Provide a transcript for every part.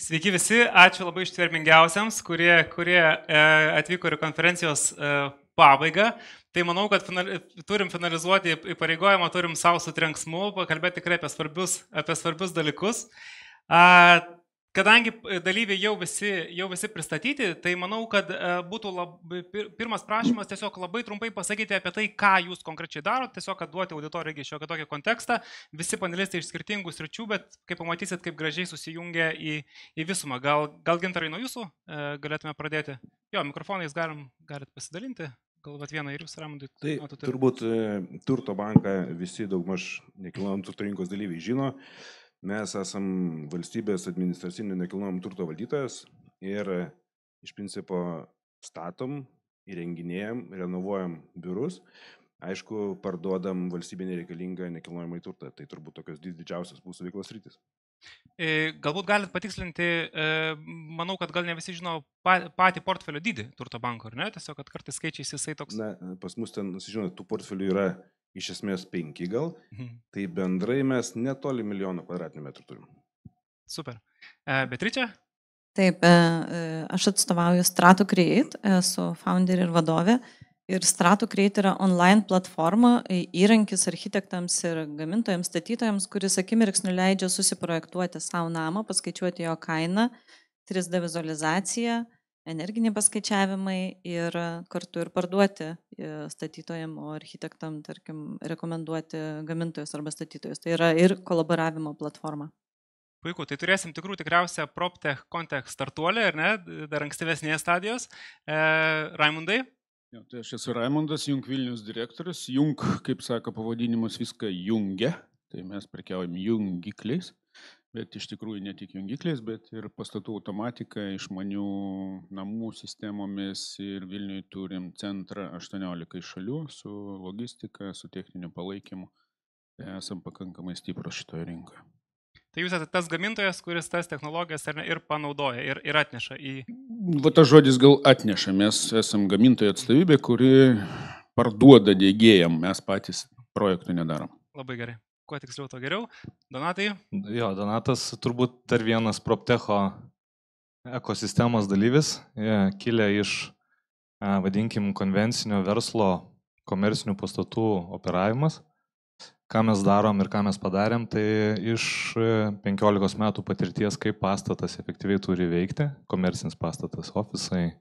Sveiki visi, ačiū labai ištvermingiausiams, kurie atvyko ir konferencijos pabaigą. Tai manau, kad turim finalizuoti įpareigojimą, turim savo su trenksmu, pakalbėti tikrai apie svarbius dalykus. Kadangi dalyviai jau visi pristatyti, tai manau, kad būtų pirmas prašymas tiesiog labai trumpai pasakyti apie tai, ką jūs konkrečiai darote, tiesiog kad duoti auditorijai šiokį tokį kontekstą. Visi panelistai iš skirtingų sričių, bet kaip pamatysit, kaip gražiai susijungia į visumą. Gal Gintarai nuo jūsų galėtume pradėti? Jo, mikrofonais galit pasidalinti. Galbūt vieną ir jūs, Raimundai. Tai turbūt Turto banką visi daugmaž nekilnojamo turto rinkos dalyviai žino. Mes esam valstybės administracinio nekilnojamo turto valdytojas ir iš principo statom, įrenginėjam, renovuojam biurus. Aišku, parduodam valstybė nereikalingą nekilnojamą turtą. Tai turbūt tokios didžiausias mūsų veiklos rytis. Galbūt galit patikslinti, manau, kad gal ne visi žino patį portfelio dydį Turto banko, ar ne? Tiesiog, kad kartais skaičiais jisai toks... Na, pas mus ten, žinot, tų portfelių yra iš esmės 5 gal, tai bendrai mes netoli 1 milijono kvadratinių metrų turim. Super. Beatričė? Taip, aš atstovauju Strato Create, esu founder ir vadovė. Ir Strato Create yra online platforma, įrankis architektams ir gamintojams, statytojams, kuris akimirksniu leidžia susiprojektuoti savo namą, paskaičiuoti jo kainą, 3D vizualizaciją, energiniai paskaičiavimai ir kartu ir parduoti statytojams, o architektam, tarkim, rekomenduoti gamintojus arba statytojus. Tai yra ir kolaboravimo platforma. Puiku, tai turėsim tikriausia PropTech Context startuolį, ar ne, dar ankstyvesnės stadijos. Raimundai? Tai aš esu Raimundas, Jung Vilnius direktorius. Jung, kaip sako pavadinimas, viską jungia. Tai mes prekiaujam jungikliais, bet iš tikrųjų ne tik jungikliais, bet ir pastatų automatika, išmanių namų sistemomis. Ir Vilniuje turim centrą 18 šalių su logistika, su techniniu palaikymu. Tai esam pakankamai stiprus šitoje rinkoje. Tai jūs esate tas gamintojas, kuris tas technologijas ir panaudoja, ir atneša į... Va tas žodis gal atneša. Mes esam gamintojų atstovybė, kuri parduoda diegėjam. Mes patys projektų nedarom. Labai gerai. Kuo tiksliau, to geriau. Donatai? Jo, Donatas turbūt dar vienas PropTecho ekosistemos dalyvis, kilę iš, vadinkim, konvencinio verslo komercinių pastatų operavimas. Ką mes darom ir ką mes padarėm, tai iš 15 metų patirties, kaip pastatas efektyviai turi veikti, komercinis pastatas, ofisai,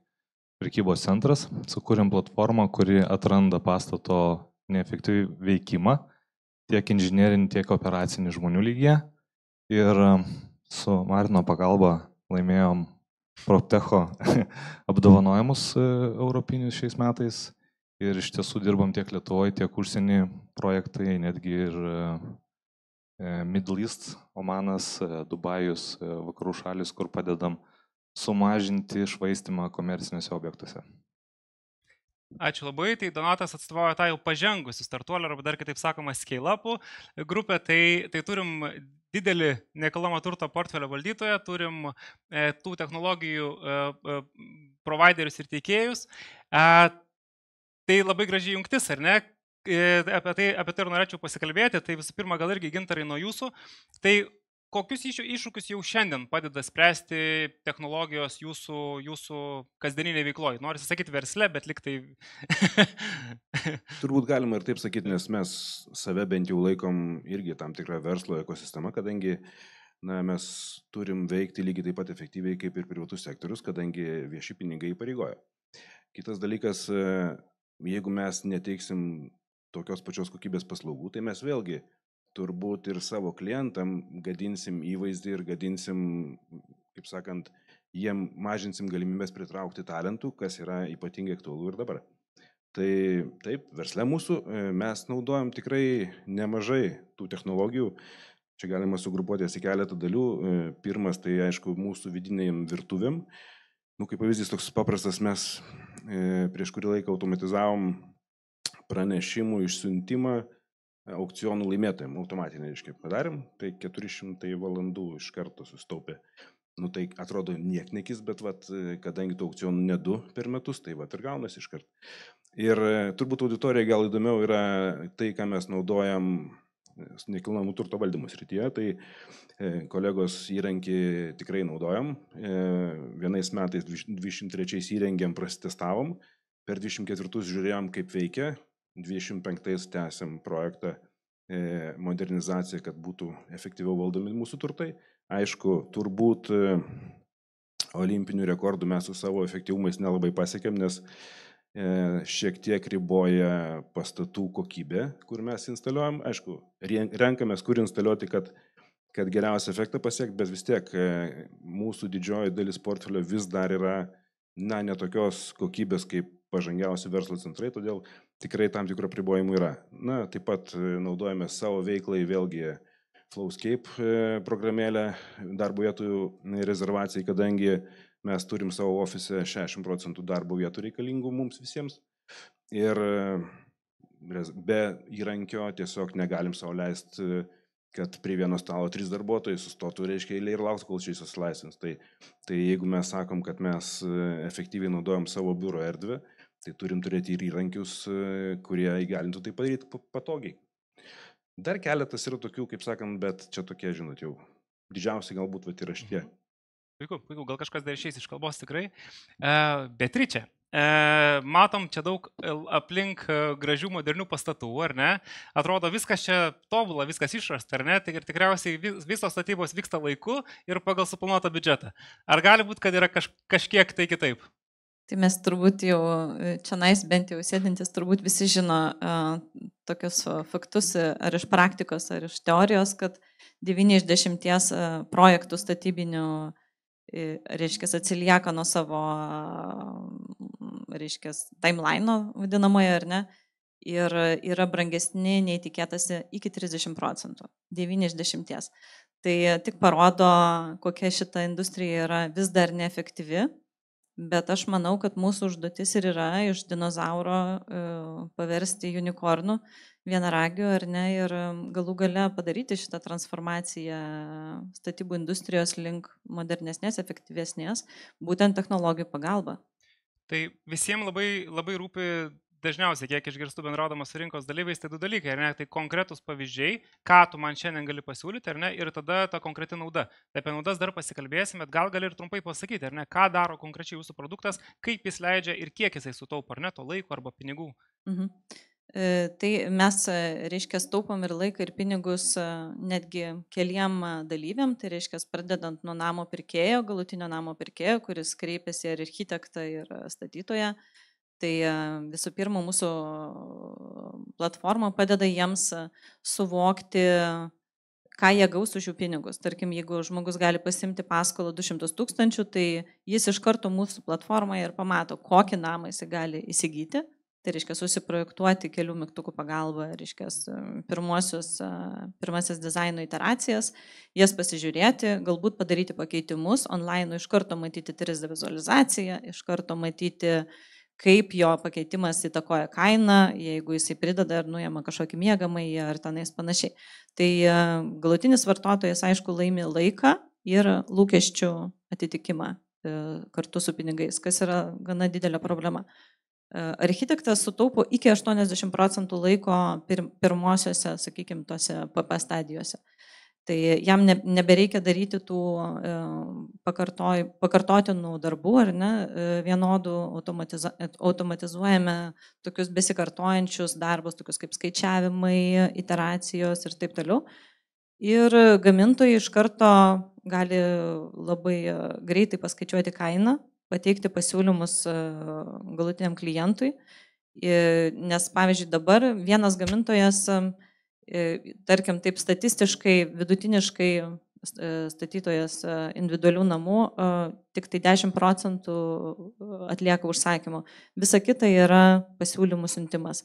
prekybos centras, sukūrėm platformą, kuri atranda pastato neefektyvį veikimą, tiek inžinerinį, tiek operacinį žmonių lygyje. Ir su Martino pagalba laimėjom PropTecho apdovanojimus europinius šiais metais. Ir iš tiesų dirbam tiek Lietuvoje, tiek užsienį projektai, netgi ir Middle East, Omanas, Dubajus, vakarų šalis, kur padedam sumažinti švaistimą komerciniuose objektuose. Ačiū labai. Tai Donatas atstovauja tą jau pažengusių startuolių, arba dar kitaip sakoma scale-upų grupę. Tai turim didelį nekilnojamo turto portfelio valdytoją, turim tų technologijų providerius ir teikėjus. Tai labai gražiai jungtis, ar ne? Apie tai ir norėčiau pasikalbėti. Tai visų pirma, gal irgi Gintarai nuo jūsų. Tai kokius iššūkius jau šiandien padeda spręsti technologijos jūsų kasdieninėje veikloje? Norisi sakyti versle, bet lyg tai... Turbūt galima ir taip sakyti, nes mes save bent jau laikom irgi tam tikrą verslo ekosistemą, kadangi mes turim veikti lygiai taip pat efektyviai kaip ir privatus sektorius, kadangi vieši pinigai įpareigoja. Kitas dalykas, jeigu mes neteiksim tokios pačios kokybės paslaugų, tai mes vėlgi turbūt ir savo klientam gadinsim įvaizdį ir gadinsim, kaip sakant, jiem mažinsim galimybės pritraukti talentų, kas yra ypatingai aktualu ir dabar. Tai taip, versle mūsų mes naudojam tikrai nemažai tų technologijų. Čia galima sugrupuotis į keletą dalių. Pirmas, tai aišku, mūsų vidinėm virtuvėm. Kaip pavyzdys toks paprastas, mes prieš kurį laiką automatizavom pranešimų išsiuntimą aukcionų laimėtojams, automatinį, reiškia, padarėm, tai 400 valandų iš karto sustaupė. Tai atrodo nieknekis, bet kadangi tų aukcionų ne 2 per metus, tai ir gaunasi iš karto. Ir turbūt auditorijai gal įdomiau yra tai, ką mes naudojam nekilnojamo turto valdymo srityje, tai kolegos įrankį tikrai naudojam. Vienais metais 23 įrengėm, prasitestavom, per 24 žiūrėjom, kaip veikia, 25 tęsiam projektą modernizaciją, kad būtų efektyviau valdomi mūsų turtai. Aišku, turbūt olimpinių rekordų mes su savo efektyvumais nelabai pasiekėm, nes šiek tiek riboja pastatų kokybė, kur mes instaliuojam. Aišku, renkamės, kur instaliuoti, kad geriausią efektą pasiekti, bet vis tiek mūsų didžioji dalis portfelio vis dar yra netokios kokybės kaip pažangiausi verslo centrai, todėl tikrai tam tikrų apribojimų yra. Taip pat naudojame savo veiklai vėlgi Flowscape programėlę darbo vietų rezervacijai, kadangi mes turim savo ofise 60% darbo vietų reikalingų mums visiems ir be įrankio tiesiog negalim savo leisti, kad prie vieno stalo 3 darbuotojai sustotų, reiškia, eilė ir lauks, kol šis susilaisvins. Tai jeigu mes sakom, kad mes efektyviai naudojam savo biuro erdvę, tai turim turėti ir įrankius, kurie įgalintų tai padaryti patogiai. Dar keletas yra tokių, kaip sakant, bet čia tokie, žinot, jau didžiausiai galbūt yra šitie. Puiku, gal kažkas dar išeis iš kalbos tikrai. Beatričė, matom čia daug aplink gražių modernių pastatų, ar ne? Atrodo, viskas čia tobula, viskas išrasta, ar ne? Ir tikriausiai visos statybos vyksta laiku ir pagal suplanuotą biudžetą. Ar gali būti, kad yra kažkiek tai kitaip? Tai mes turbūt jau čia bent jau sėdintis turbūt visi žino tokius faktus ar iš praktikos, ar iš teorijos, kad 9 iš 10 projektų statybinių, reiškia, atsilieka nuo savo, reiškia, timeline'o vadinamoje, ar ne, ir yra brangesni nei tikėtasi iki 30%, 9 iš 10. Tai tik parodo, kokia šita industrija yra vis dar neefektyvi. Bet aš manau, kad mūsų užduotis ir yra iš dinozauro paversti unikornų, vienaragių, ar ne, ir galų gale padaryti šitą transformaciją statybų industrijos link modernesnės, efektyvesnės, būtent technologijų pagalba. Tai visiems labai rūpi dažniausiai, kiek išgirstu bendraudamas su rinkos dalyviais, tai 2 dalykai, ar ne? Tai konkretus pavyzdžiai, ką tu man šiandien gali pasiūlyti, ar ne? Ir tada ta konkreti nauda. Tai apie naudas dar pasikalbėsime, bet gal gali ir trumpai pasakyti, ar ne? Ką daro konkrečiai jūsų produktas, kaip jis leidžia ir kiek jisai sutaupo, ar ne, to laiko arba pinigų. Tai mes, reiškia, taupom ir laiką, ir pinigus netgi keliem dalyviam, tai reiškia, pradedant nuo namo pirkėjo, galutinio namo pirkėjo, kuris kreipiasi ir architektą, ir statytoją. Tai visų pirma, mūsų platforma padeda jiems suvokti, ką jie gaus už jų pinigus. Tarkim, jeigu žmogus gali pasimti paskolą 200 000, tai jis iš karto mūsų platformoje ir pamato, kokį namą jis gali įsigyti. Tai reiškia susiprojektuoti kelių mygtukų pagalba, reiškia pirmasis dizaino iteracijas, jas pasižiūrėti, galbūt padaryti pakeitimus, online iš karto matyti 3D vizualizaciją, iš karto matyti, kaip jo pakeitimas įtakoja kainą, jeigu jisai prideda ar nuima kažkokį miegamąjį ar tenais panašiai. Tai galutinis vartotojas, aišku, laimi laiką ir lūkesčių atitikimą kartu su pinigais, kas yra gana didelė problema. Architektas sutaupo iki 80% laiko pirmosiose, sakykime, tose PP stadijose. Tai jam nebereikia daryti tų pakartotinų darbų, ar ne, vienodų, automatizuojame tokius besikartojančius darbus, tokius kaip skaičiavimai, iteracijos ir taip toliau. Ir gamintojai iš karto gali labai greitai paskaičiuoti kainą, pateikti pasiūlymus galutiniam klientui, nes, pavyzdžiui, dabar vienas gamintojas, tarkim, taip statistiškai, vidutiniškai statytojas individualių namų tik tai 10% atlieka užsakymų. Visa kita yra pasiūlymų siuntimas.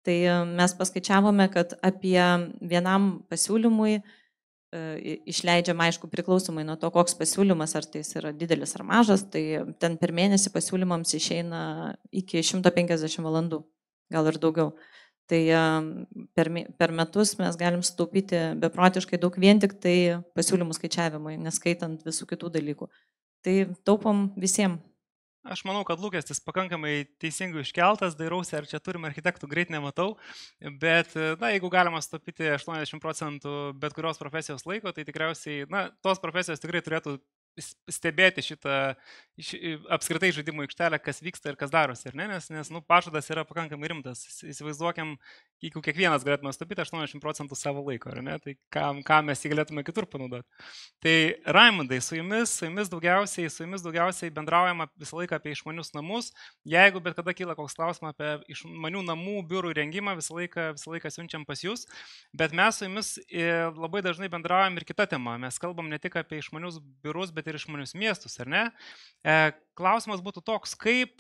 Tai mes paskaičiavome, kad apie vienam pasiūlymui išleidžiam, aišku, priklausomai nuo to, koks pasiūlymas, ar tai yra didelis ar mažas, tai ten per mėnesį pasiūlymams išeina iki 150 valandų, gal ir daugiau. Tai per metus mes galim sutaupyti beprotiškai daug vien tik tai pasiūlymų skaičiavimui, neskaitant visų kitų dalykų. Tai taupom visiems. Aš manau, kad lūkestis pakankamai teisingai iškeltas, dairausi, ar čia turim architektų, greit nematau, bet, na, jeigu galima stopyti 80% bet kurios profesijos laiko, tai tikriausiai, na, tos profesijos tikrai turėtų stebėti šitą apskritai žaidimų aikštelę, kas vyksta ir kas darosi, ar ne? Nes pažadas yra pakankamai rimtas. Įsivaizduokim, jeigu kiekvienas galėtume stopyti 80% savo laiko, ar ne? Tai ką mes jį galėtume kitur panaudoti. Tai Raimundai, su jumis daugiausiai bendraujama visą laiką apie išmanius namus. Jeigu bet kada kyla koks klausimas apie išmanių namų, biurų rengimą, visą laiką siunčiam pas jūs. Bet mes su jumis labai dažnai bendraujam ir kita tema. Mes kalbam ne tik apie išmanius biurus, bet ir išmanius miestus, ar ne? Klausimas būtų toks, kaip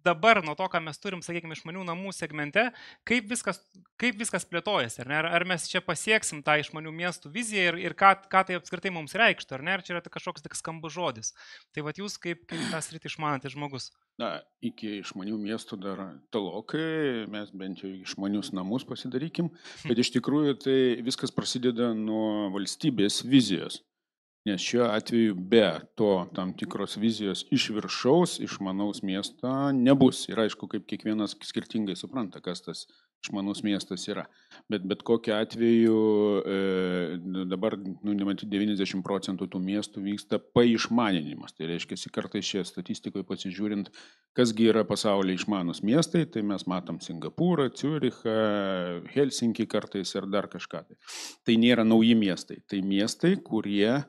dabar nuo to, ką mes turim, sakykime, išmanių namų segmente, kaip viskas plėtojasi, ar ne? Ar mes čia pasieksim tą išmanių miestų viziją ir ką tai apskritai mums reikštų, ar ne? Ar čia yra kažkoks tik skambus žodis? Tai vat jūs kaip tą sritį išmanantis žmogus? Na, iki išmanių miestų dar tolokai, mes bent jau išmanius namus pasidarykim, bet iš tikrųjų tai viskas prasideda nuo valstybės vizijos. Nes šiuo atveju be to tam tikros vizijos iš viršaus išmanaus miesto nebus. Ir aišku, kaip kiekvienas skirtingai supranta, kas tas išmanus miestas yra. Bet kokiu atveju dabar, nematyti, 90% tų miestų vyksta paišmaninimas. Tai reiškia, kartais šie statistikoje pasižiūrint, kasgi yra pasaulyje išmanus miestai, tai mes matom Singapūrą, Ciurichą, Helsinkį kartais ir dar kažką. Tai nėra nauji miestai. Tai miestai, kurie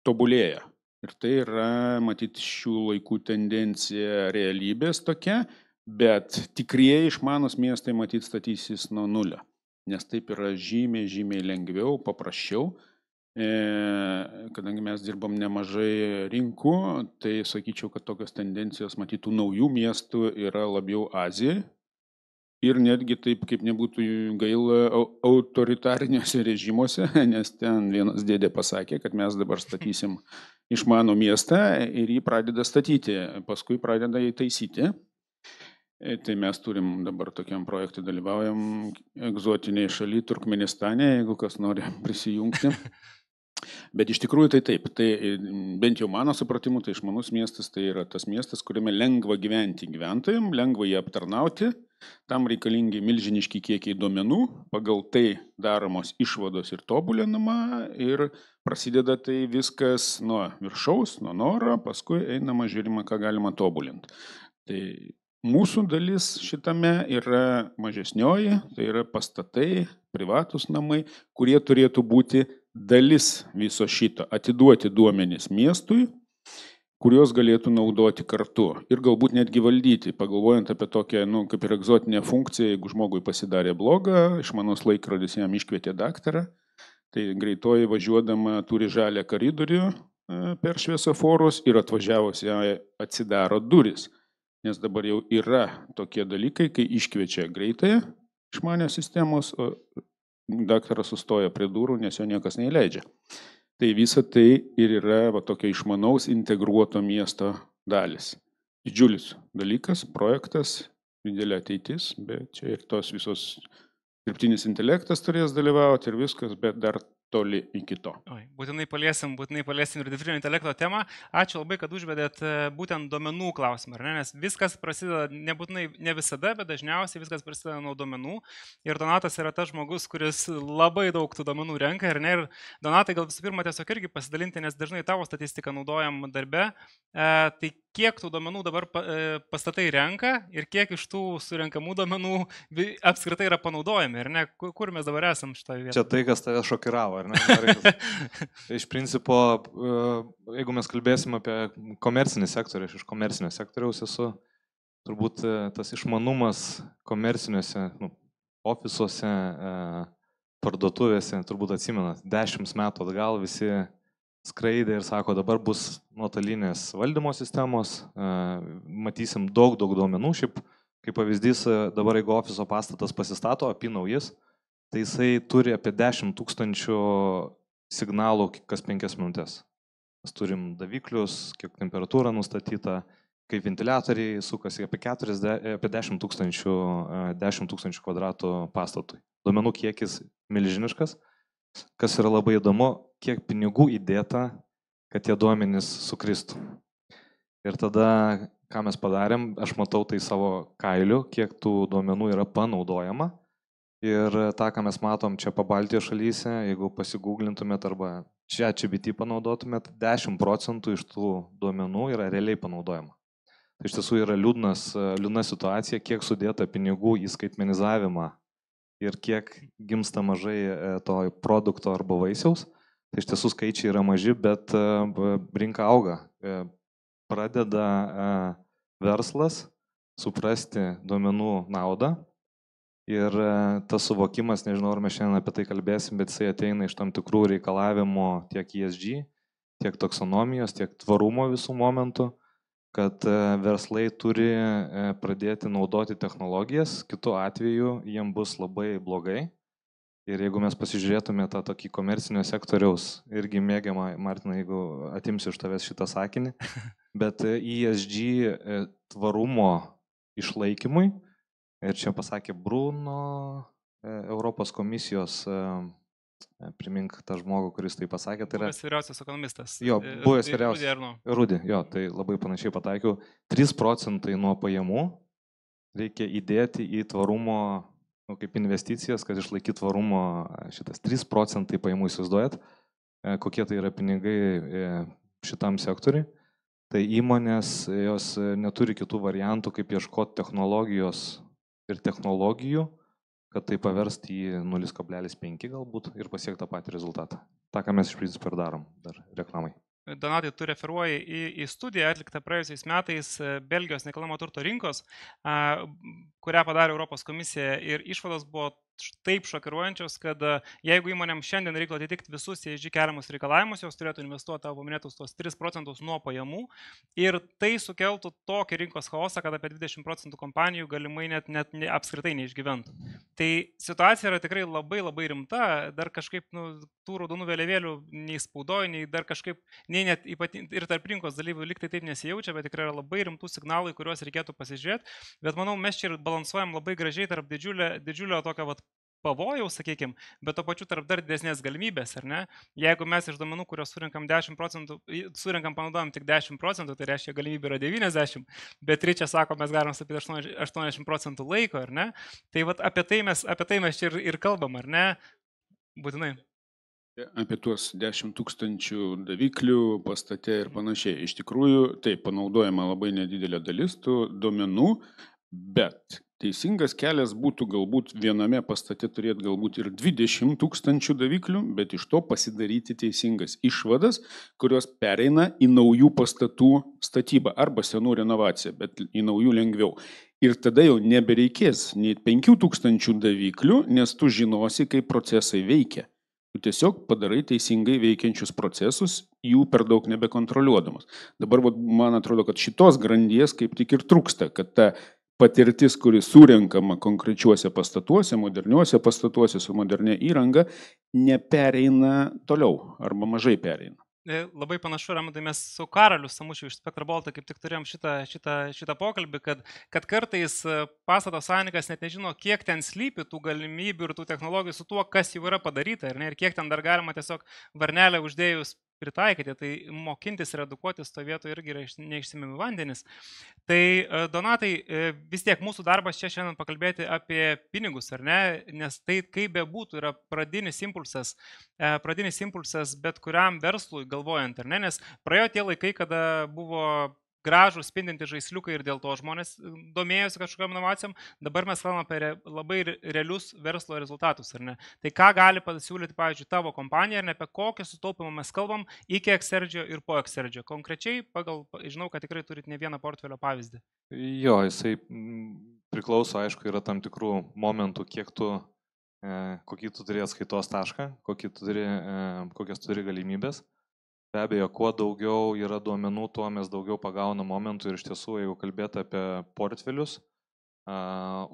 tobulėja. Ir tai yra, matyti, šių laikų tendencija realybės tokia, bet tikrieji išmanus miestai, matyti, statysis nuo nulio. Nes taip yra žymiai lengviau, paprasčiau. Kadangi mes dirbam nemažai rinkų, tai sakyčiau, kad tokios tendencijos, matytų, naujų miestų yra labiau Azijai. Ir netgi taip, kaip nebūtų gaila, autoritariniuose režimuose, nes ten vienas dėdė pasakė, kad mes dabar statysim išmanų miestą ir jį pradeda statyti, paskui pradeda jį taisyti. Tai mes turim dabar tokiam projektui dalyvaujam egzotiniai šaly Turkmenistane, jeigu kas nori prisijungti. Bet iš tikrųjų tai taip, tai bent jau mano supratimu, tai išmanus miestas tai yra tas miestas, kuriame lengva gyventi gyventojams, lengva jį aptarnauti, tam reikalingi milžiniški kiekiai duomenų, pagal tai daromos išvados ir tobulinama ir prasideda tai viskas nuo viršaus, nuo noro, paskui einama žiūrima, ką galima tobulinti. Tai mūsų dalis šitame yra mažesnioji, tai yra pastatai, privatus namai, kurie turėtų būti dalis viso šito, atiduoti duomenis miestui, kuriuos galėtų naudoti kartu ir galbūt netgi valdyti, pagalvojant apie tokią, kaip ir egzotinę funkciją, jeigu žmogui pasidarė blogą, išmanus laikrodis jam iškvietė daktarą, tai greitoji važiuodama turi žalią koridorių per šviesoforus ir atvažiavus ją atsidaro duris, nes dabar jau yra tokie dalykai, kai iškviečia greitąją išmanės sistemos, o daktaras sustoja prie durų, nes jo niekas neįleidžia. Tai visa tai ir yra tokio išmanaus integruoto miesto dalis. Didžiulis dalykas, projektas, didelė ateitis, bet čia ir tos visos dirbtinis intelektas turės dalyvauti ir viskas, bet dar toli iki to. Būtinai paliesim ir dirbtinio intelekto temą. Ačiū labai, kad užvedėt būtent duomenų klausimą, nes viskas prasideda, nebūtinai ne visada, bet dažniausiai viskas prasideda nuo duomenų. Ir Donatas yra tas žmogus, kuris labai daug tų duomenų renka. Ir Donatai, gal visų pirma tiesiog irgi pasidalinti, nes dažnai tavo statistiką naudojam darbe. Tai kiek tų duomenų dabar pastatai renka ir kiek iš tų surenkamų duomenų apskritai yra panaudojami, ar ne? Kur mes dabar esam šitoje vietoje? Čia tai, kas tave šokiravo, ar ne? Iš principo, jeigu mes kalbėsim apie komercinį sektorių, aš iš komercinio sektoriaus esu, turbūt tas išmanumas komerciniuose ofisuose, parduotuvėse, turbūt atsimenat, 10 metų atgal visi skraidė ir sako, dabar bus nuotolinės valdymo sistemos, matysim daug duomenų, šiaip kaip pavyzdys, dabar jeigu ofiso pastatas pasistato, API naujas, tai jisai turi apie 10 000 signalų kas 5 minutės. Mes turim daviklius, kiek temperatūra nustatyta, kaip ventiliatoriai sukasi apie 10 000 kvadratų pastatui. Duomenų kiekis milžiniškas. Kas yra labai įdomu, kiek pinigų įdėta, kad tie duomenys sukristų. Ir tada, ką mes padarėm, aš matau tai savo kailiu, kiek tų duomenų yra panaudojama. Ir tą, ką mes matom čia Pabaltijos šalyse, jeigu pasigūglintumėt arba ChatGPT panaudotumėt, 10% iš tų duomenų yra realiai panaudojama. Tai iš tiesų yra liūdna situacija, kiek sudėta pinigų į skaitmenizavimą ir kiek gimsta mažai to produkto arba vaisiaus. Tai iš tiesų skaičiai yra maži, bet rinka auga. Pradeda verslas suprasti duomenų naudą. Ir tas suvokimas, nežinau, ar mes šiandien apie tai kalbėsim, bet jisai ateina iš tam tikrų reikalavimų tiek ESG, tiek taksonomijos, tiek tvarumo visų momentų, kad verslai turi pradėti naudoti technologijas, kitu atveju jiems bus labai blogai. Ir jeigu mes pasižiūrėtume tą tokį komercinio sektoriaus, irgi mėgiamą, Martina, jeigu atimsiu iš tavęs šitą sakinį, bet ESG tvarumo išlaikymui, ir čia pasakė Bruno, Europos komisijos, primink tą žmogų, kuris tai pasakė. Tai yra buvęs vyriausias ekonomistas. Jo, buvęs vyriausias. Rudi, jo, tai labai panašiai pataikiau. 3% nuo pajamų reikia įdėti į tvarumo, kaip investicijas, kad išlaikytų tvarumo šitas 3% pajamų, įsivaizduojat, kokie tai yra pinigai šitam sektoriui. Tai įmonės, jos neturi kitų variantų, kaip ieškoti technologijos ir technologijų, kad tai paversti į 0,5 galbūt ir pasiekti tą patį rezultatą. Ta, ką mes iš principo ir darom dar reklamai. Donatai, tu referuoji į studiją atliktą praėjusiais metais Belgijos nekilnojamo turto rinkos, kurią padarė Europos komisija, ir išvados buvo taip šokiruojančios, kad jeigu įmonėm šiandien reikėtų atitikti visus ESG keliamus reikalavimus, jos turėtų investuoti tavo paminėtus tos 3% nuo pajamų, ir tai sukeltų tokį rinkos chaosą, kad apie 20% kompanijų galimai net apskritai neišgyventų. Tai situacija yra tikrai labai labai rimta, dar kažkaip tų raudonų vėliavėlių nei spaudoje, nei dar kažkaip, nei net ir tarp rinkos dalyvių liktai taip nesijaučia, bet tikrai yra labai rimtų signalai, kuriuos reikėtų pasižiūrėti. Bet manau, mes čia ir balansuojam labai gražiai tarp didžiulio tokio pavojaus, sakykime, bet to pačiu tarp dar didesnės galimybės, ar ne? Jeigu mes iš duomenų, kurios surinkam 10%, panaudojam tik 10%, tai reiškia galimybė yra 90%, bet Ričia sako, mes galim apie 80% laiko, ar ne? Tai vat apie tai mes čia ir kalbam, ar ne? Būtinai. Apie tuos 10 000 daviklių pastate ir panašiai. Iš tikrųjų, taip, panaudojama labai nedidelė dalis tų duomenų, bet teisingas kelias būtų galbūt viename pastate turėti galbūt ir 20 000 daviklių, bet iš to pasidaryti teisingas išvadas, kurios pereina į naujų pastatų statybą arba senų renovaciją, bet į naujų lengviau. Ir tada jau nebereikės nei 5 000 daviklių, nes tu žinosi, kaip procesai veikia. Tu tiesiog padarai teisingai veikiančius procesus, jų per daug nebekontroliuodamas. Dabar man atrodo, kad šitos grandies kaip tik ir trūksta, kad ta patirtis, kuri surenkama konkrečiuose pastatuose, moderniuose pastatuose su modernia įranga, nepereina toliau arba mažai pereina. Labai panašu, Ramudai, mes su Karaliu Samušiu iš Spektrabolto kaip tik turėjom šitą pokalbį, kad kartais pastato savininkas net nežino, kiek ten slypi tų galimybių ir tų technologijų su tuo, kas jau yra padaryta, ir kiek ten dar galima tiesiog varnelę uždėjus pritaikyti, tai mokintis ir edukuotis to vietoje irgi yra neišsimimi vandenis. Tai, Donatai, vis tiek mūsų darbas čia šiandien pakalbėti apie pinigus, ar ne? Nes tai, kaip bebūtų, yra pradinis impulsas bet kuriam verslui galvojant, ar ne? Nes praėjo tie laikai, kada buvo gražų spindinti žaisliukai ir dėl to žmonės domėjosi kažkokiam inovacijom. Dabar mes kalbame apie labai realius verslo rezultatus, ar ne? Tai ką gali pasiūlyti, pavyzdžiui, tavo kompanija, ar ne, apie kokį sutaupimą mes kalbam iki Exergio ir po Exergio. Konkrečiai, žinau, kad tikrai turit ne vieną portfelio pavyzdį. Jo, jisai priklauso, aišku, yra tam tikrų momentų, kokį tu turi atskaitos tašką, kokias turi galimybės. Be abejo, kuo daugiau yra duomenų, tuo mes daugiau pagaunam momentų, ir iš tiesų, jeigu kalbėti apie portfelius,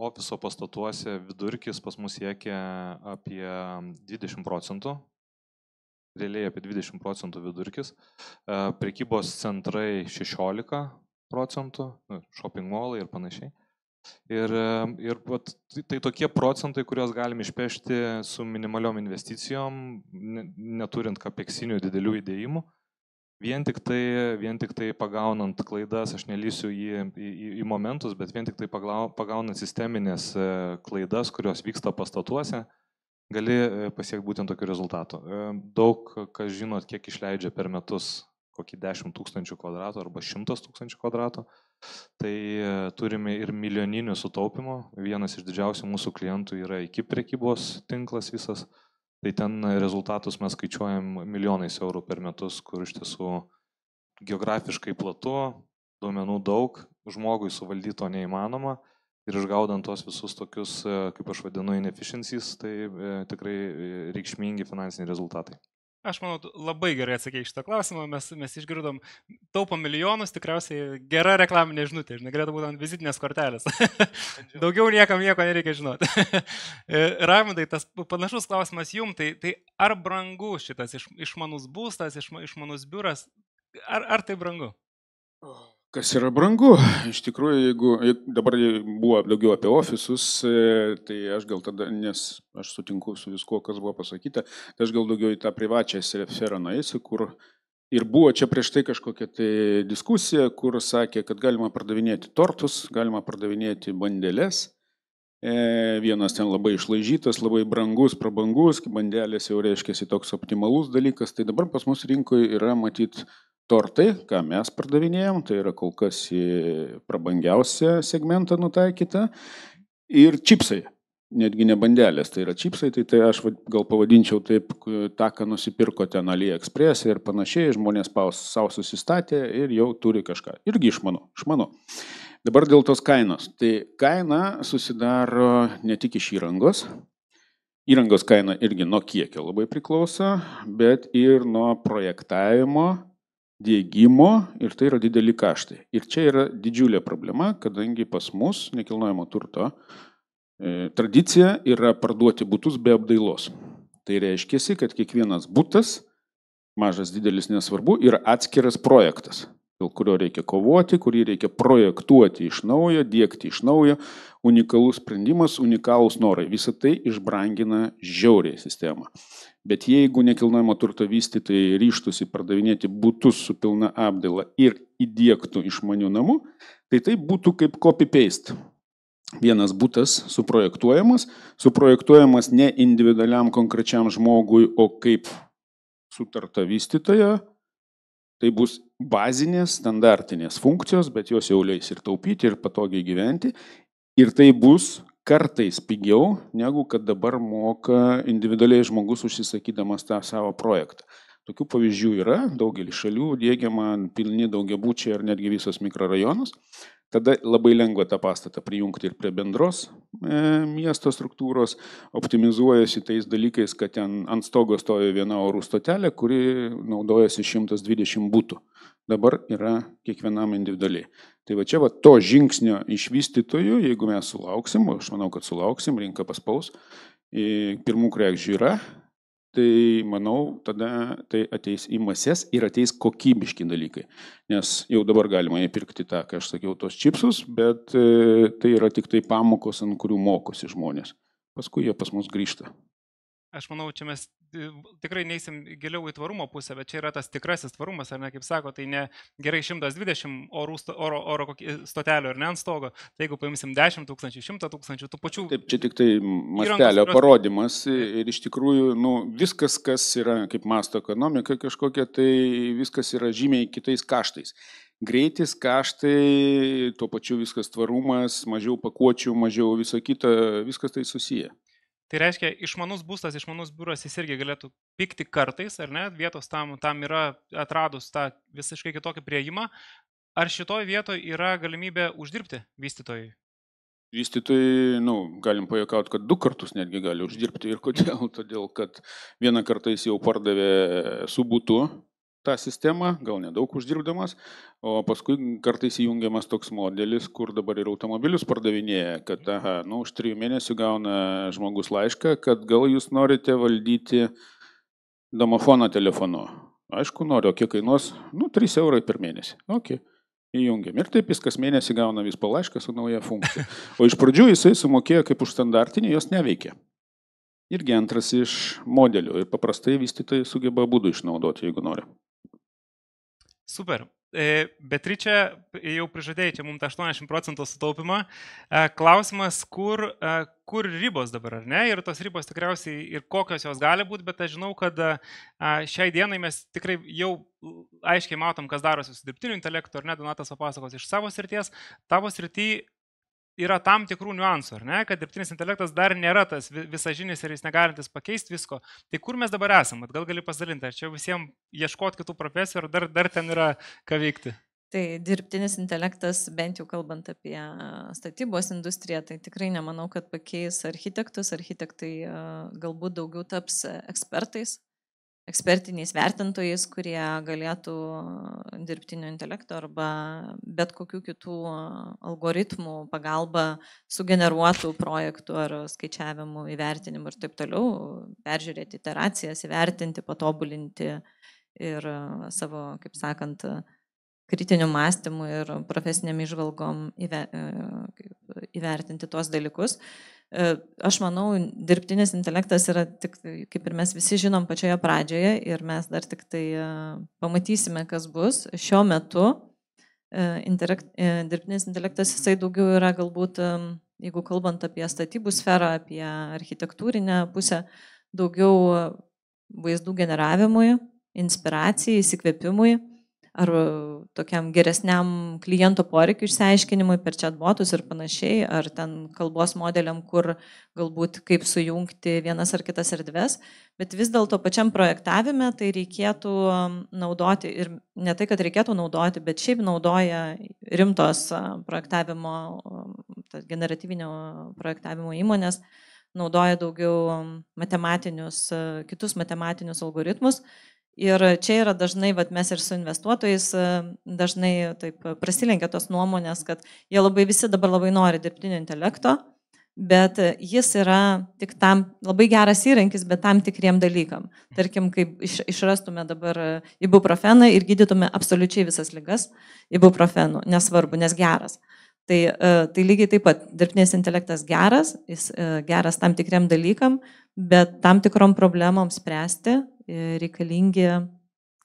ofiso pastatuose vidurkis pas mus siekia apie 20%, realiai apie 20% vidurkis, prekybos centrai 16%, shopping mallai ir panašiai. Ir tai tokie procentai, kuriuos galim išpešti su minimaliom investicijom, neturint kapeksinių didelių įdėjimų. vien tik tai pagaunant klaidas, aš nelysiu į momentus, bet vien tik tai pagaunant sisteminės klaidas, kurios vyksta pastatuose, gali pasiekti būtent tokių rezultatų. Daug, kas žinot, kiek išleidžia per metus kokį 10 000 kvadratų arba 100 000 kvadratų, tai turime ir milijoninių sutaupimų. Vienas iš didžiausių mūsų klientų yra iki prekybos tinklas visas. Tai ten rezultatus mes skaičiuojam milijonais eurų per metus, kur iš tiesų geografiškai platu, duomenų daug, žmogui suvaldyti to neįmanoma ir išgaudant tos visus tokius, kaip aš vadinu, inefficiencies, tai tikrai reikšmingi finansiniai rezultatai. Aš manau, labai gerai atsakė šitą klausimą, mes išgirdom, taupom milijonus, tikriausiai gera reklaminė žinutė, galėtų būti ant vizitinės kortelės. Daugiau niekam nieko nereikia žinoti. Raimundai, tas panašus klausimas jums, tai ar brangu šitas išmanus būstas, išmanus biuras, ar tai brangu? Kas yra brangu? Iš tikrųjų, jeigu dabar buvo daugiau apie ofisus, tai aš gal tada, nes aš sutinku su viskuo, kas buvo pasakyta, tai aš gal daugiau į tą privačią sferą nueisiu, kur ir buvo čia prieš tai kažkokia tai diskusija, kur sakė, kad galima pardavinėti tortus, galima pardavinėti bandelės. Vienas ten labai išlaižytas, labai brangus, prabangus, bandelės jau reiškia toks optimalus dalykas, tai dabar pas mus rinkoje yra matyti tortai, ką mes pardavinėjom, tai yra kol kas į prabangiausią segmentą nutaikyta, ir čipsai, netgi ne bandelės, tai yra čipsai, tai aš gal pavadinčiau taip, tą, ką nusipirko ten AliExpress ir panašiai, žmonės savo susistatė ir jau turi kažką. Irgi išmanu. Dabar dėl tos kainos. Tai kaina susidaro ne tik iš įrangos. Įrangos kaina irgi nuo kiekio labai priklauso, bet ir nuo projektavimo, diegimo, ir tai yra dideli kaštai. Ir čia yra didžiulė problema, kadangi pas mus nekilnojamo turto tradicija yra parduoti butus be apdailos. Tai reiškia, kad kiekvienas butas, mažas, didelis, nesvarbu, yra atskiras projektas, dėl kurio reikia kovoti, kurį reikia projektuoti iš naujo, diegti iš naujo, unikalus sprendimas, unikalūs norai. Visą tai išbrangina žiauriai sistemą. Bet jeigu nekilnojamo turto vystytojai ryžtųsi pardavinėti butus su pilna apdaila ir įdiegtų išmanių namų, tai būtų kaip copy-paste. Vienas butas suprojektuojamas ne individualiam konkrečiam žmogui, o kaip sutarta vystytojo. Tai bus bazinės, standartinės funkcijos, bet jos jau leis ir taupyti, ir patogiai gyventi. Ir tai bus kartais pigiau, negu kad dabar moka individualiai žmogus užsisakydamas tą savo projektą. Tokių pavyzdžių yra, daugelį šalių diegiama pilni daugiabučiai ar netgi visos mikrorajonus. Tada labai lengva tą pastatą prijungti ir prie bendros miesto struktūros, optimizuojasi tais dalykais, kad ten ant stogo stoja viena orų stotelė, kuri naudojasi 120 būtų. Dabar yra kiekvienam individualiai. Tai va čia to žingsnio iš vystytojų, jeigu mes sulauksim, aš manau, kad sulauksim, rinka paspaus, pirmų kregždžių yra, tai manau, tada tai ateis į mases ir ateis kokybiški dalykai. Nes jau dabar galima įpirkti tą, ką aš sakiau, tos čipsus, bet tai yra tik tai pamokos, ant kurių mokosi žmonės. Paskui jie pas mus grįžta. Aš manau, čia mes tikrai neįsim giliau į tvarumo pusę, bet čia yra tas tikrasis tvarumas, ar ne, kaip sako, tai ne gerai 120 oro stotelių ar ne ant stogo, tai jeigu paimsim 10 000, 100 000, tų pačių... Taip, čia tik tai mastelio parodimas ir iš tikrųjų, viskas, kas yra kaip masto ekonomika kažkokia, tai viskas yra žymiai kitais kaštais. Greitis, kaštai, tuo pačiu viskas tvarumas, mažiau pakuočių, mažiau viso kita, viskas tai susiję. Tai reiškia, išmanus būstas, išmanus biuras, jis irgi galėtų pigti kartais, ar ne, vietos tam yra atradus tą visiškai kitokį prieimą. Ar šitoj vietoje yra galimybė uždirbti vystytojai? Vystytojai, galim pajuokauti, kad 2 kartus netgi gali uždirbti. Ir kodėl? Todėl, kad vieną kartą jis jau pardavė su butu tą sistemą, gal nedaug uždirbdamas, o paskui kartais įjungiamas toks modelis, kur dabar ir automobilius pardavinėja, kad už 3 mėnesių gauna žmogus laišką, kad gal jūs norite valdyti domofoną telefonu. Aišku, noriu, o kiek kainuos? 3 eurai per mėnesį. Ok, įjungiam. Ir taip jis kas mėnesį gauna vis po laišką su nauja funkcija. O iš pradžių jisai sumokėjo kaip už standartinį, jos neveikia. Irgi antras iš modelių. Ir paprastai vystytojai sugeba būdų išnaudoti, jeigu nori. Super. Beatričė jau prižadėjo čia mums 80% sutaupimą. Klausimas, kur ribos dabar, ar ne? Ir tos ribos tikriausiai ir kokios jos gali būti, bet aš žinau, kad šiai dienai mes tikrai jau aiškiai matom, kas darosi su dirbtiniu intelektu, ar ne? Donatas papasakos iš savo srities. Tavo srity yra tam tikrų niuansų, ar ne, kad dirbtinis intelektas dar nėra tas visažinis ir jis negalintis pakeisti visko. Tai kur mes dabar esame? Gal gali pasidalinti, ar čia visiems ieškoti kitų profesijų, ar dar ten yra ką veikti? Tai dirbtinis intelektas, bent jau kalbant apie statybos industriją, tai tikrai nemanau, kad pakeis architektus. Architektai galbūt daugiau taps ekspertiniais vertintojais, kurie galėtų dirbtinio intelekto arba bet kokių kitų algoritmų pagalba sugeneruotų projektų ar skaičiavimų, įvertinimų ir taip toliau, peržiūrėti iteracijas, įvertinti, patobulinti ir savo, kaip sakant, kritiniu mąstymu ir profesiniam išvalgom įvertinti tuos dalykus. Aš manau, dirbtinis intelektas yra tik, kaip ir mes visi žinom, pačioje pradžioje ir mes dar tik tai pamatysime, kas bus. Šiuo metu dirbtinis intelektas jisai daugiau yra galbūt, jeigu kalbant apie statybų sferą, apie architektūrinę pusę, daugiau vaizdų generavimui, inspiracijai, įsikvėpimui ar tokiam geresniam kliento poreikių išsiaiškinimui per chatbotus ir panašiai, ar ten kalbos modeliam, kur galbūt kaip sujungti vienas ar kitas erdves, bet vis dėlto pačiam projektavime tai reikėtų naudoti ir ne tai, kad reikėtų naudoti, bet šiaip naudoja rimtos projektavimo, generatyvinio projektavimo įmonės, naudoja daugiau kitus matematinius algoritmus. Ir čia yra dažnai, mes ir su investuotojais dažnai taip prasilenkia tos nuomonės, kad jie visi dabar labai nori dirbtinio intelekto, bet jis yra tik tam labai geras įrankis, bet tam tikriem dalykam. Tarkim, kaip išrastume dabar ibuprofeną ir gydytume absoliučiai visas ligas ibuprofenu, nesvarbu, nes geras. Tai lygiai taip pat dirbtinis intelektas geras, jis geras tam tikriem dalykam, bet tam tikrom problemom spręsti reikalingi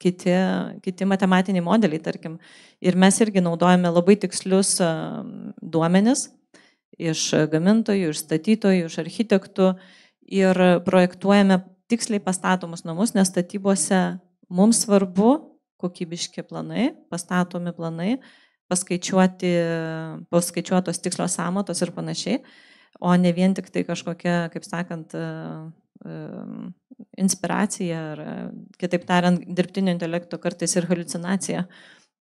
kiti matematiniai modeliai, tarkim. Ir mes irgi naudojame labai tikslius duomenis iš gamintojų, iš statytojų, iš architektų ir projektuojame tiksliai pastatomus namus, nes statybose mums svarbu kokybiški planai, pastatomi planai, paskaičiuotos tikslios sąmatos ir panašiai, o ne vien tik tai kažkokia, kaip sakant, inspiracija ar, kitaip tariant, dirbtinio intelekto kartais ir haliucinacija.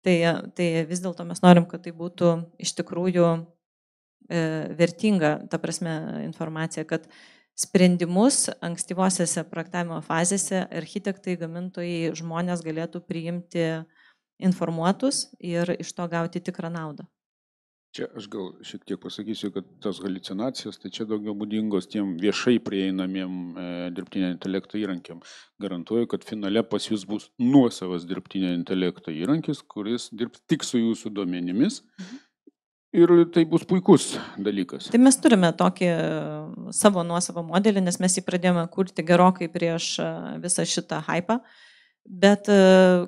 Tai vis dėlto mes norim, kad tai būtų iš tikrųjų vertinga, ta prasme, informacija, kad sprendimus ankstyvosiose projektavimo fazėse architektai, gamintojai, žmonės galėtų priimti informuotus ir iš to gauti tikrą naudą. Čia aš gal šiek tiek pasakysiu, kad tas haliucinacijas, tai čia daugiau būdingos tiem viešai prieinamiem dirbtinio intelekto įrankiam. Garantuoju, kad finale pas jūs bus nuosavas dirbtinio intelekto įrankis, kuris dirbs tik su jūsų duomenimis ir tai bus puikus dalykas. Tai mes turime tokį savo nuosavą modelį, nes mes jį pradėjome kurti gerokai prieš visą šitą hypą, bet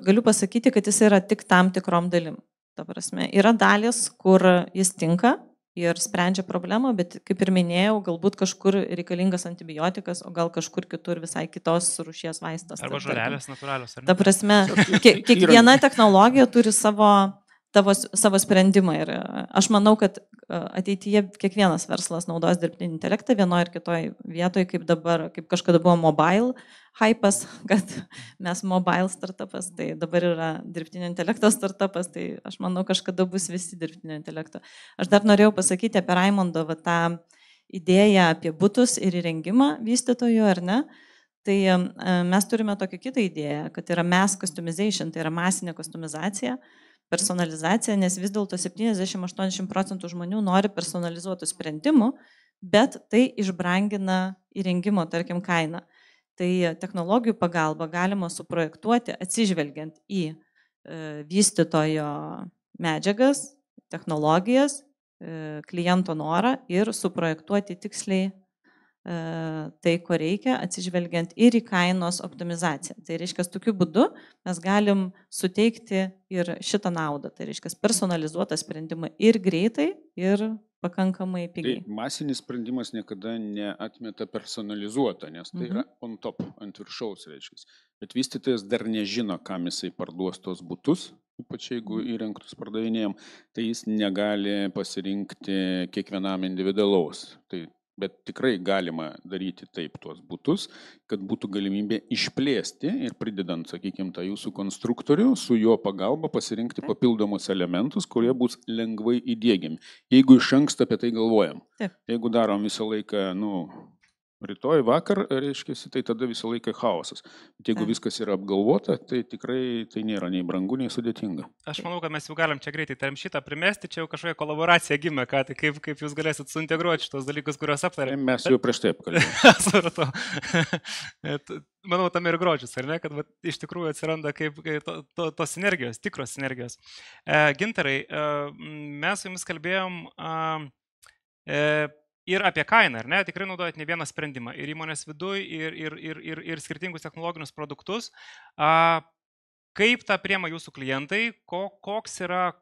galiu pasakyti, kad jis yra tik tam tikrom dalim. Ta prasme, yra dalis, kur jis tinka ir sprendžia problemą, bet kaip ir minėjau, galbūt kažkur reikalingas antibiotikas, o gal kažkur kitur visai kitos rūšies vaistas. Arba žolelės natūralios. Ta prasme, kiekviena technologija turi savo sprendimą ir aš manau, kad ateityje kiekvienas verslas naudos dirbtinį intelektą vienoje ir kitoje vietoje, kaip kažkada buvo mobile hypas, kad mes mobile startupas, tai dabar yra dirbtinio intelekto startupas, tai aš manau, kažkada bus visi dirbtinio intelekto. Aš dar norėjau pasakyti apie Raimondo tą idėją apie butus ir įrengimą vystytojų, ar ne? Tai mes turime tokią kitą idėją, kad yra mass customization, tai yra masinė customizacija, personalizacija, nes vis dėlto 70-80% žmonių nori personalizuotų sprendimų, bet tai išbrangina įrengimo, tarkim, kainą. Tai technologijų pagalba galima suprojektuoti atsižvelgiant į vystytojo medžiagas, technologijas, kliento norą ir suprojektuoti tiksliai tai, ko reikia, atsižvelgiant ir į kainos optimizaciją. Tai reiškia, tokiu būdu mes galim suteikti ir šitą naudą. Tai reiškia, personalizuotą sprendimą ir greitai, ir pakankamai pigiai. Tai masinis sprendimas niekada neatmeta personalizuotą, nes tai yra on top, ant viršaus, reiškia. Bet vystytojas dar nežino, kam jisai parduos tos butus, ypač jeigu įrengtus pardavinėjom, tai jis negali pasirinkti kiekvienam individualaus. Bet tikrai galima daryti taip tuos butus, kad būtų galimybė išplėsti ir pridedant, sakykime, tą jūsų konstruktorių, su jo pagalba pasirinkti papildomus elementus, kurie bus lengvai įdiegiami. Jeigu iš anksto apie tai galvojam. Taip. Jeigu darom visą laiką, rytoj, vakar, reiškia, tai tada visą laiką chaosas. Bet jeigu viskas yra apgalvota, tai tikrai tai nėra nei brangu, nei sudėtinga. Aš manau, kad mes jau galim čia greitai tarp šitą primesti, čia jau kažkokia kolaboracija gimė, tai kaip jūs galėsit suintegruoti šitos dalykus, kuriuos aptarėm. Mes jau prieš tai apkalbėjome. Manau, tam ir grožis, ar ne, kad iš tikrųjų atsiranda kaip tos sinergijos, tikros sinergijos. Gintarai, mes su jumis kalbėjom ir apie kainą, ar ne? Tikrai naudojat ne vieną sprendimą. Ir įmonės viduje, ir skirtingus technologinius produktus. Kaip tą priema jūsų klientai? Koks yra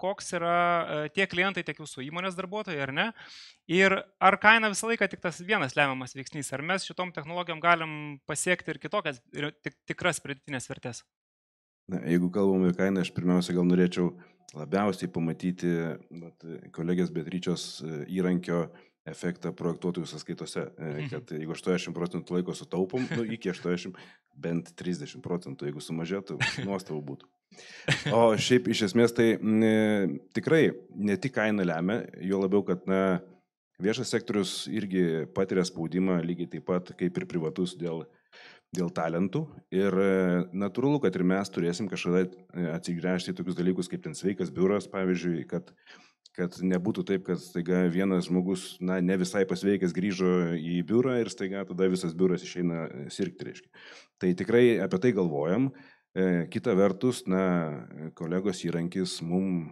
tiek klientai, tiek jūsų įmonės darbuotojai, ar ne? Ir ar kaina visą laiką tik tas vienas lemiamas veiksnys? Ar mes šitom technologijom galim pasiekti ir kitokias, ir tikras pridėtinės vertės? Na, jeigu kalbam apie kainą, aš pirmiausia gal norėčiau labiausiai pamatyti kolegės Beatričės įrankio efektą projektuotojų sąskaitose, kad jeigu 80% laiko sutaupom, iki 80, bent 30%, jeigu sumažėtų, nuostabu būtų. O šiaip iš esmės tai tikrai ne tik kaina lemia, jo labiau, kad viešas sektorius irgi patiria spaudimą lygiai taip pat kaip ir privatus dėl talentų ir natūralu, kad ir mes turėsim kažkada atsigręžti į tokius dalykus kaip ten sveikas biuras, pavyzdžiui, kad nebūtų taip, kad staiga vienas žmogus, ne visai pasveikęs grįžo į biurą ir staiga tada visas biuras išeina sirgti, reiškia. Tai tikrai apie tai galvojam. Kita vertus, kolegos įrankis mum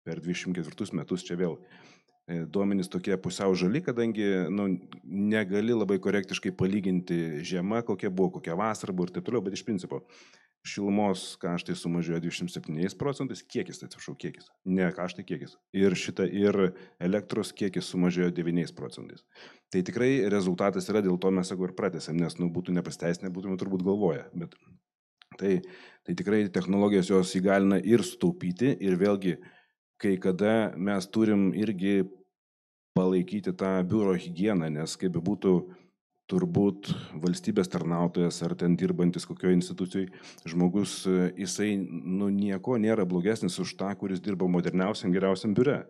per 24 metus čia vėl duomenys tokie pusiau žali, kadangi negali labai korektiškai palyginti žiema, kokia buvo, kokia vasara buvo ir taip toliau, bet iš principo šilumos kaštai sumažėjo 27%, kiekis, ne kaštai kiekis. Ir elektros kiekis sumažėjo 9%. Tai tikrai rezultatas yra, dėl to mes ir pratęsėm, nes būtų nepasteisinę, būtume turbūt galvoję. Bet tai tikrai technologijos jos įgalina ir sutaupyti, ir vėlgi, kai kada mes turim irgi palaikyti tą biuro higieną, nes kaip būtų turbūt valstybės tarnautojas ar ten dirbantis kokioje institucijoje žmogus, jisai nieko nėra blogesnis už tą, kuris dirba moderniausiam, geriausiam biure.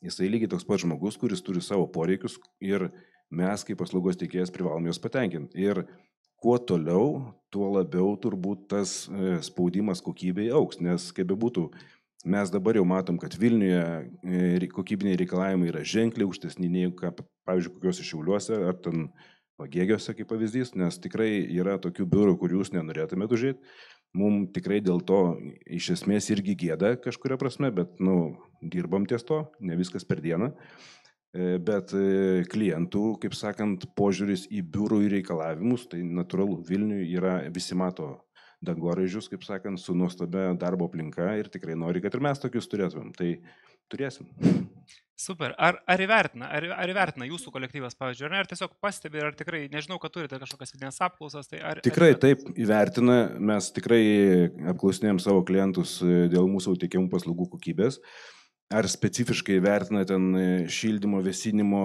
Jisai lygiai toks pat žmogus, kuris turi savo poreikius ir mes kaip paslaugos teikėjas privalom juos patenkinti. Ir kuo toliau, tuo labiau turbūt tas spaudimas kokybei augs, nes kaip būtų, mes dabar jau matom, kad Vilniuje kokybiniai reikalavimai yra ženkliai aukštesni nei, pavyzdžiui, kokiuose Šiauliuose ar ten Pagėgiuose kaip pavyzdys, nes tikrai yra tokių biurų, kur jūs nenorėtumėte užėti. Mums tikrai dėl to iš esmės irgi gėda kažkuria prasme, bet dirbam ties to, ne viskas per dieną. Bet klientų, kaip sakant, požiūris į biurų ir reikalavimus, tai natūralu, Vilniuje yra, visi mato dangoraižius, kaip sakant, su nuostabia darbo aplinka ir tikrai nori, kad ir mes tokius turėtumėm. Tai turėsim. Super. Ar įvertina jūsų kolektyvas, pavyzdžiui, ar tiesiog pastebi, ar tikrai, nežinau, kad turite kažkokias vidinės apklausas, tai Tikrai taip įvertina, mes tikrai apklausinėjom savo klientus dėl mūsų teikiamų paslaugų kokybės, ar specifiškai vertina ten šildymo, vėsinimo,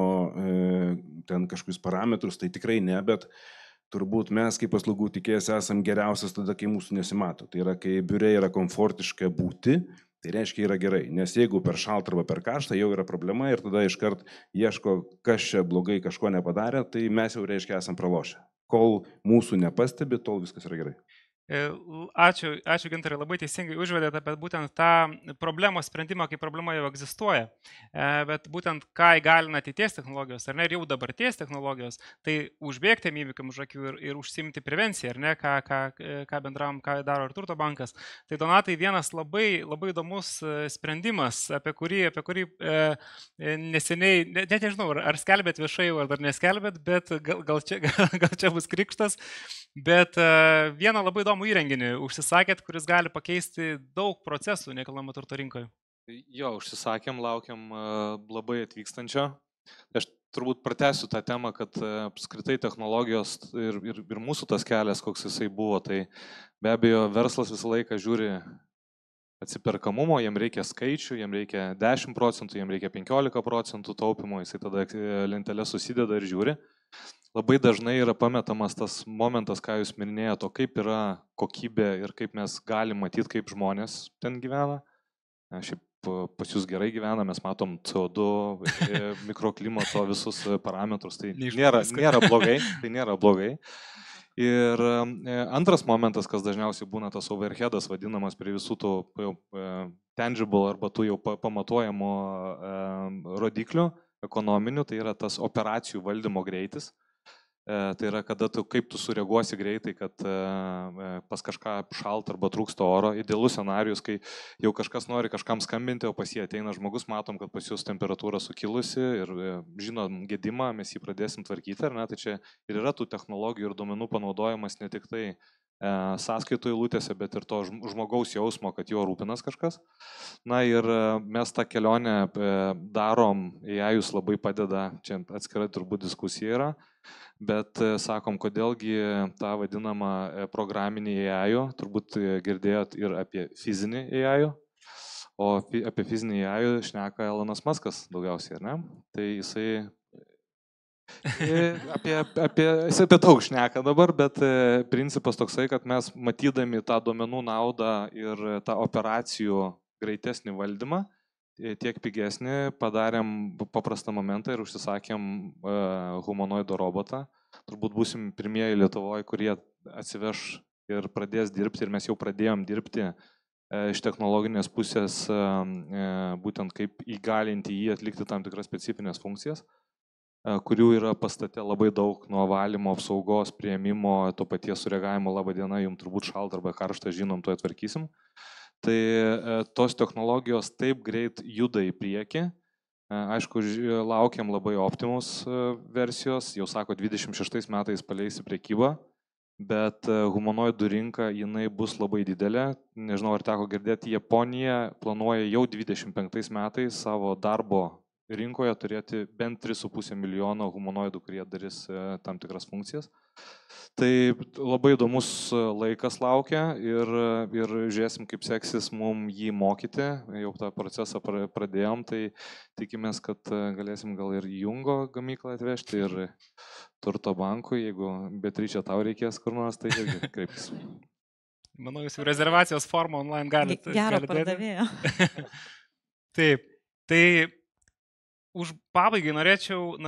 ten kažkokius parametrus, tai tikrai ne, bet turbūt mes kaip paslaugų teikėjas esam geriausias tada, kai mūsų nesimato. Tai yra, kai biure yra komfortiška būti, tai reiškia yra gerai, nes jeigu per šaltą arba per karštą jau yra problema ir tada iškart ieško, kas čia blogai kažko nepadarė, tai mes jau reiškia esam pralošę. Kol mūsų nepastebi, tol viskas yra gerai. Ačiū Gintarai, labai teisingai užvedėte apie būtent tą problemos sprendimą, kai problema jau egzistuoja. Bet būtent ką įgalina ateities technologijos, ar ne, ir jau dabarties technologijos, tai užbėgti įvykiam už akių ir užsimti prevenciją, ar ne, ką bendram, ką daro ir Turto bankas. Tai Donatai, vienas labai įdomus sprendimas, apie kurį neseniai, net nežinau, ar skelbėt viešai, ar dar neskelbėt, bet gal čia bus krikštas. Bet vieną labai įdomų įrenginį užsisakėt, kuris gali pakeisti daug procesų nekilnojamo turto rinkoje. Jo, užsisakėm, laukiam labai atvykstančio. Aš turbūt pratęsiu tą temą, kad apskritai technologijos ir mūsų tas kelias, koks jisai buvo, tai be abejo verslas visą laiką žiūri atsiperkamumo, jam reikia skaičių, jam reikia 10%, jam reikia 15% taupimo, jisai tada lentelę susideda ir žiūri. Labai dažnai yra pametamas tas momentas, ką jūs minėjote, kaip yra kokybė ir kaip mes galim matyti, kaip žmonės ten gyvena. Šiaip pas jūs gerai gyvena, mes matom CO2, mikroklimato visus parametrus, tai nėra blogai. Tai nėra blogai. Ir antras momentas, kas dažniausiai būna tas overheadas vadinamas prie visų tų tangible arba tų jau pamatuojamų rodiklių ekonominių, tai yra tas operacijų valdymo greitis. Tai yra, kaip tu sureaguosi greitai, kad pas kažką šalt arba trūksta oro. Idealus scenarius, kai jau kažkas nori kažkam skambinti, o pas jį ateina žmogus, matom, kad pas jūs temperatūra sukilusi ir žinom gedimą, mes jį pradėsim tvarkyti. Ar ne? Tai čia ir yra tų technologijų ir duomenų panaudojimas ne tik tai sąskaitų eilutėse, bet ir to žmogaus jausmo, kad juo rūpinas kažkas. Na ir mes tą kelionę darom, AI-us labai padeda, čia atskira turbūt diskusija yra, bet sakom, kodėlgi tą vadinamą programinį AI, turbūt girdėjot ir apie fizinį AI, o apie fizinį AI šneka Elonas Muskas daugiausiai, ar ne? Tai jisai jis apie daug šneka dabar, bet principas toksai, kad mes matydami tą duomenų naudą ir tą operacijų greitesnį valdymą, tiek pigesnį, padarėm paprastą momentą ir užsisakėm humanoido robotą. Turbūt būsim pirmieji Lietuvoje, kurie atsiveš ir pradės dirbti, ir mes jau pradėjom dirbti iš technologinės pusės, būtent kaip įgalinti jį atlikti tam tikras specifinės funkcijas, kurių yra pastate labai daug, nuo valymo, apsaugos, prieimimo, to paties sureagavimo, laba diena, jums turbūt šalta arba karšta, žinom, to atvarkysim. Tai tos technologijos taip greit juda į priekį. Aišku, laukiam labai Optimus versijos, jau sako, 26 metais paleis į priekybą, bet humanoidų rinka jinai bus labai didelė. Nežinau, ar teko girdėti, Japonija planuoja jau 25 metais savo darbo rinkoje turėti bent 3,5 milijono humanoidų, kurie darys tam tikras funkcijas. Tai labai įdomus laikas laukia ir žiūrėsim, kaip seksis mums jį mokyti. Jau tą procesą pradėjom, tai tikimės, kad galėsim gal ir Jungo gamyklą atvežti ir Turto bankui. Jeigu Beatričė tau reikės kur nors, tai irgi kreiptis. Manau, jūs jau rezervacijos formą online galite. Gerą pardavėją. Taip, tai už pabaigai norėčiau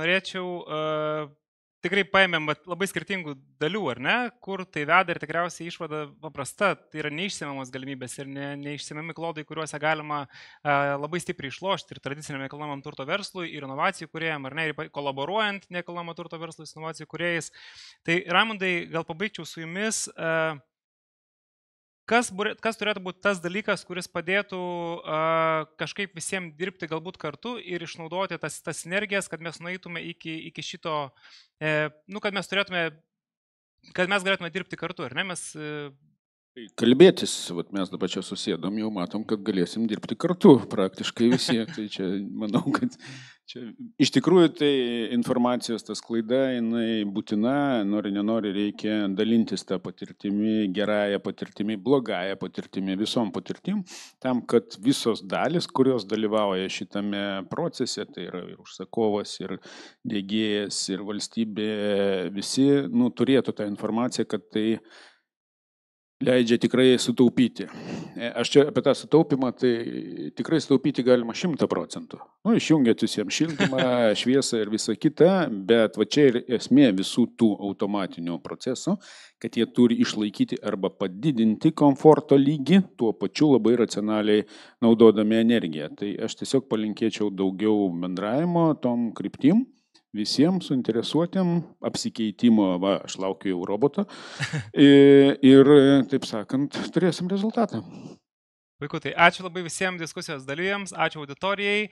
tikrai paėmėm labai skirtingų dalių, ar ne, kur tai veda ir tikriausiai išvada paprasta, tai yra neišsemiamos galimybės ir neišsemiami klodai, kuriuose galima labai stipriai išlošti ir tradiciniam nekilnojamam turto verslui, ir inovacijų kūrėjam, ar ne, ir kolaboruojant nekilnojamo turto verslui su inovacijų kūrėjais. Tai Raimundai, gal pabaigčiau su jumis. Kas turėtų būti tas dalykas, kuris padėtų kažkaip visiems dirbti galbūt kartu ir išnaudoti tas sinergijas, kad mes nueitume iki šito, kad mes galėtume dirbti kartu, ar ne? Kalbėtis, mes dabar čia susėdom, jau matom, kad galėsim dirbti kartu praktiškai visi. Tai čia, manau, kad čia iš tikrųjų tai informacijos ta sklaida, jinai būtina, nori nenori, reikia dalintis tą patirtimi, gerąją patirtimi, blogąją patirtimi, visom patirtim, tam, kad visos dalis, kurios dalyvauja šitame procese, tai yra ir užsakovas, ir diegėjas, ir valstybė, visi turėtų tą informaciją, kad tai leidžia tikrai sutaupyti. aš čia apie tą sutaupimą, tai tikrai sutaupyti galima 100%. Nu, išjungiat visiems šildymą, šviesą ir visą kitą, bet va čia ir esmė visų tų automatinių procesų, kad jie turi išlaikyti arba padidinti komforto lygį, tuo pačiu labai racionaliai naudodami energiją. Tai aš tiesiog palinkėčiau daugiau bendravimo tom kryptim. Visiems suinteresuotėm apsikeitimo, va, aš laukiu jau roboto ir, taip sakant, turėsim rezultatą. Puiku, tai ačiū labai visiems diskusijos dalyviams, ačiū auditorijai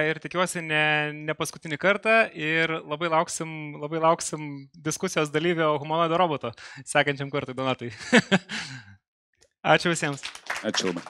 ir tikiuosi ne paskutinį kartą ir labai lauksim diskusijos dalyvio humanoido roboto sekančiam kartui, Donatai. Ačiū visiems. Ačiū labai.